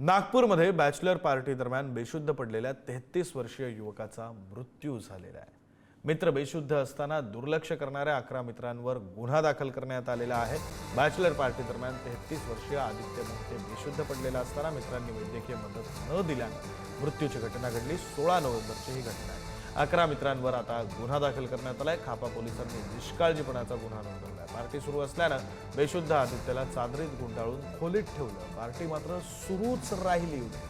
नागपूरमध्ये bachelor party दरम्यान बेशुद्ध पडलेल्या 33 वर्षीय युवकाचा मृत्यू झालेला आहे। मित्र बेशुद्ध असताना दुर्लक्ष करणाऱ्या 11 मित्रांवर गुन्हा दाखल करण्यात आलेला आहे। बॅचलर पार्टी दरम्यान 33 वर्षीय आदित्य मोहिते बेशुद्ध पडलेला असताना मित्रांनी वैद्यकीय मदत न दिल्याने मृत्यूची घटना घडली। 16 नोव्हेंबरची ही घटना आहे। 11 मित्रांवर आता गुन्हा दाखल करण्यात आलाय। खापा पोलिसांनी निष्काळजीपणाचा गुन्हा नोंदवलाय। पार्टी सुरू असल्यानं बेशुद्ध आदित्यला चादरीत गुंडाळून खोलीत ठेवलं। पार्टी मात्र सुरूच राहिली होती।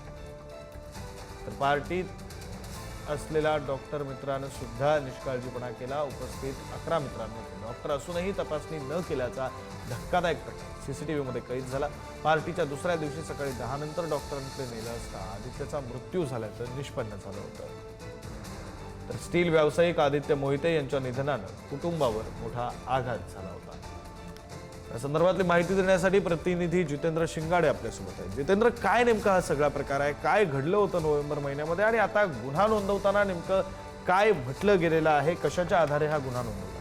तर पार्टीत असलेला डॉक्टर मित्रानं सुद्धा निष्काळजीपणा केला। उपस्थित 11 मित्रांमध्ये डॉक्टर असूनही तपासणी न केल्याचा धक्कादायक प्रकार सीसीटीव्ही मध्ये कैद झाला। पार्टीच्या दुसऱ्या दिवशी सकाळी 10 नंतर डॉक्टरांकडे नेलं असता आदित्यचा मृत्यू झाल्याचं निष्पन्न झालं होतं। तर स्टील व्यावसायिक आदित्य मोहिते यांच्या निधनानं कुटुंबावर मोठा आघात झाला होता। या संदर्भातली माहिती देण्यासाठी प्रतिनिधी जितेंद्र शिंगाडे आपल्यासोबत आहे। जितेंद्र, काय नेमका हा सगळा प्रकार आहे? काय घडलं होतं नोव्हेंबर महिन्यामध्ये आणि आता गुन्हा नोंदवताना नेमकं काय म्हटलं गेलेलं आहे? कशाच्या आधारे हा गुन्हा नोंदवला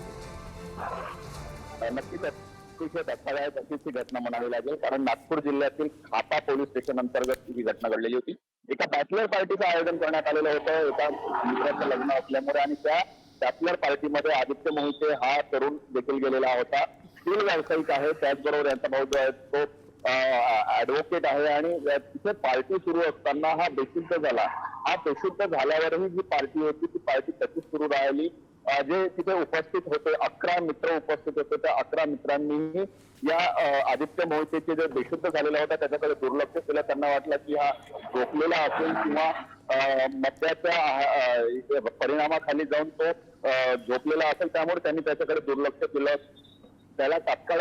गेला? नक्कीच अतिशय धक्कादायक अशी घटना म्हणावी लागेल, कारण नागपूर जिल्ह्यातील खापा पोलीस स्टेशन अंतर्गत ही घटना घडलेली होती। एका बॅचलर पार्टीचं आयोजन करण्यात आलेलं होतं। एका मित्राचं लग्न असल्यामुळे आणि त्या बॅचलर पार्टीमध्ये आदित्य मोहिते हा तरुण देखील गेलेला होता। स्टील व्यावसायिक आहे, त्याचबरोबर यांचा भाऊ जो आहे तो ऍडव्होकेट आहे आणि तिथे पार्टी सुरू असताना हा बेशुद्ध झाला। हा बेशुद्ध झाल्यावरही जी पार्टी होती ती पार्टी तशीच सुरू राहिली। जे तिथे उपस्थित होते 11 मित्र उपस्थित होते, त्या 11 मित्रांनीही या आदित्य मोहितेचे जे बेशुद्ध झालेला होता त्याच्याकडे दुर्लक्ष केलं। त्यांना वाटलं की हा झोपलेला असेल किंवा मद्याच्या परिणामाखाली जाऊन तो झोपलेला असेल, त्यामुळे त्यांनी त्याच्याकडे दुर्लक्ष केलं। त्याला तात्काळ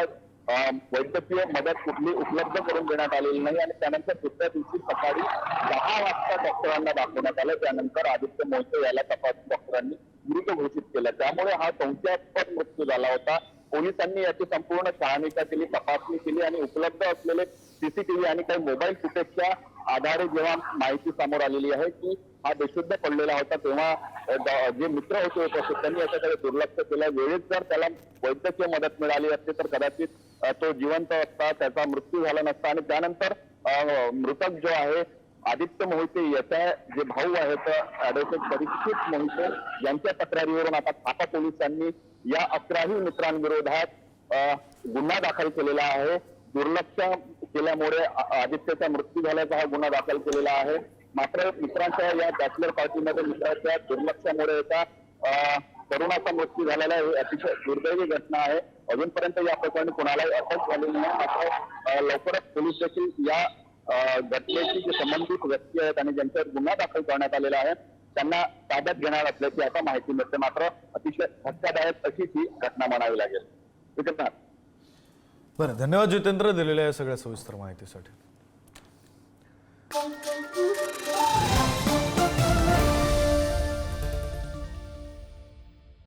वैद्यकीय मदत कुठली उपलब्ध करून देण्यात आलेली नाही आणि त्यानंतर दुसऱ्या दिवशी सकाळी 10 वाजता डॉक्टरांना दाखवण्यात आलं। त्यानंतर आदित्य मोहिते याला तपासणी डॉक्टरांनी मृत घोषित केलं। त्यामुळे हा संशयास्पद मृत्यू झाला होता। पोलिसांनी याची संपूर्ण शहानिशा केली, तपासणी केली आणि उपलब्ध असलेले सीसीटीव्ही आणि काही मोबाईल फुटेजच्या आधारे जेव्हा माहिती समोर आलेली आहे की हा बेशुद्ध पडलेला होता, तेव्हा जे मित्र होते उपस्थित त्यांनी याच्याकडे दुर्लक्ष केलं। वेळेत जर त्याला वैद्यकीय मदत मिळाली असती तर कदाचित तो जिवंत असता, त्याचा मृत्यू झाला नसता। आणि त्यानंतर मृतक जो आहे आदित्य मोहिते याचा जे भाऊ आहेत ऍडव्होकेट परीक्षित मोहिते यांच्या तक्रारीवरून आता खापा पोलिसांनी या 11 मित्रांविरोधात गुन्हा दाखल केलेला आहे। दुर्लक्ष केल्यामुळे आदित्यचा मृत्यू झाल्याचा हा गुन्हा दाखल केलेला आहे। मात्र मित्रांच्या या बॅचलर पार्टीमध्ये मित्राच्या दुर्लक्षामुळे एका तरुणाचा मृत्यू झालेला आहे। अतिशय दुर्दैवी घटना आहे। अजूनपर्यंत या प्रकरणी कोणालाही अटक झालेली नाही। मात्र लवकरच पोलीस देखील या घटनेशी जे संबंधित व्यक्ती आहेत आणि ज्यांच्यावर गुन्हा दाखल करण्यात आलेला आहे त्यांना ताब्यात घेणार असल्याची आता माहिती मिळते। मात्र अतिशय धक्कादायक अशी ही घटना म्हणावी लागेल। बरं, धन्यवाद जितेंद्र दिलेल्या या सगळ्या सविस्तर माहितीसाठी।